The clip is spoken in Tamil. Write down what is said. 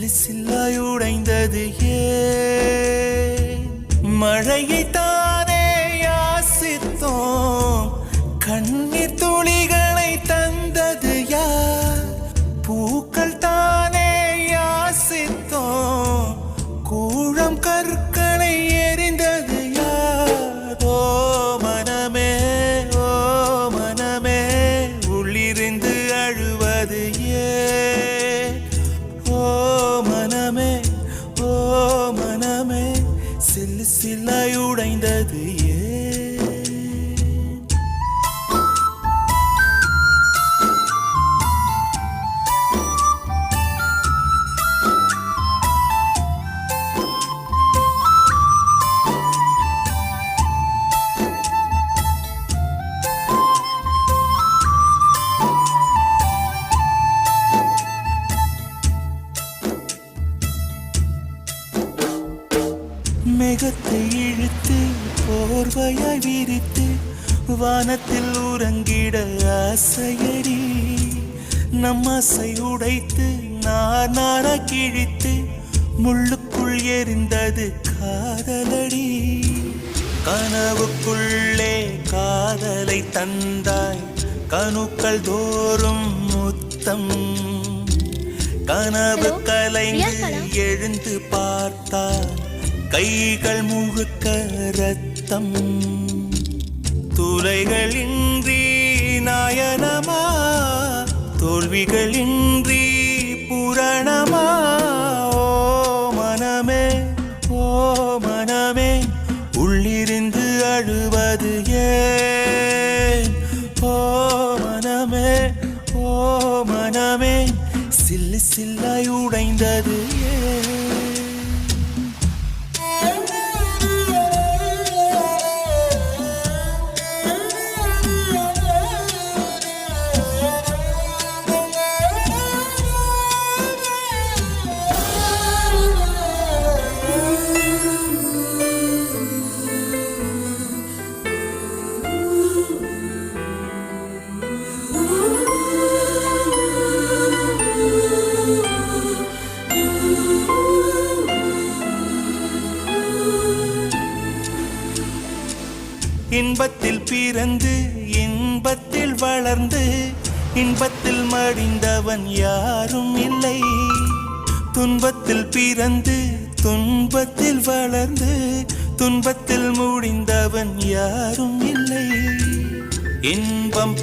சில்லு சில்லாய் உடைந்தது ஏன்? மழையை தானே யாசித்தோம், கண்ணீர் துளிகளை தந்தது யார்? பூக்கள் தானே யாசித்தோம், கூழம் கற்களை எரிந்தது யார்? ஓ மனமே, ஓ மனமே, உள்ளிருந்து அழுவது ஏன்? ஓ மனமே, ஓ மனமே, சில்லு சில்லாய் உடைந்தது ஏன்? மேகத்தை இழுத்து போர்வையாய் விரித்து வானத்தில் உறங்கிட ஆசையடி, நம் ஆசை உடைத்து நார் நாரா கிழித்து முள்ளுக்குள் எரிந்தது காதலடி. கனவுக்குள்ளே காதலை தந்தாய், கணுக்கள் தோறும் முத்தம். கனவு கலைந்து எழுந்து பார்த்தால் கைகள் முழுக்க ரத்தம். துளைகளின்றி நாயனமா, தோல்விகளின்றி புரணமா? ஓ மனமே, ஓ மனமே, உள்ளிருந்து அழுவது ஏன்? ஓ மனமே, ஓ மனமே, சில்லு சில்லாய் உடைந்தது ஏன்? இன்பத்தில் பிறந்து இன்பத்தில் வளர்ந்து இன்பத்தில் மடிந்தவன் யாரும் இல்லை. துன்பத்தில் பிறந்து துன்பத்தில் வளர்ந்து துன்பத்தில் முடிந்தவன் யாரும் இல்லை. இன்பம்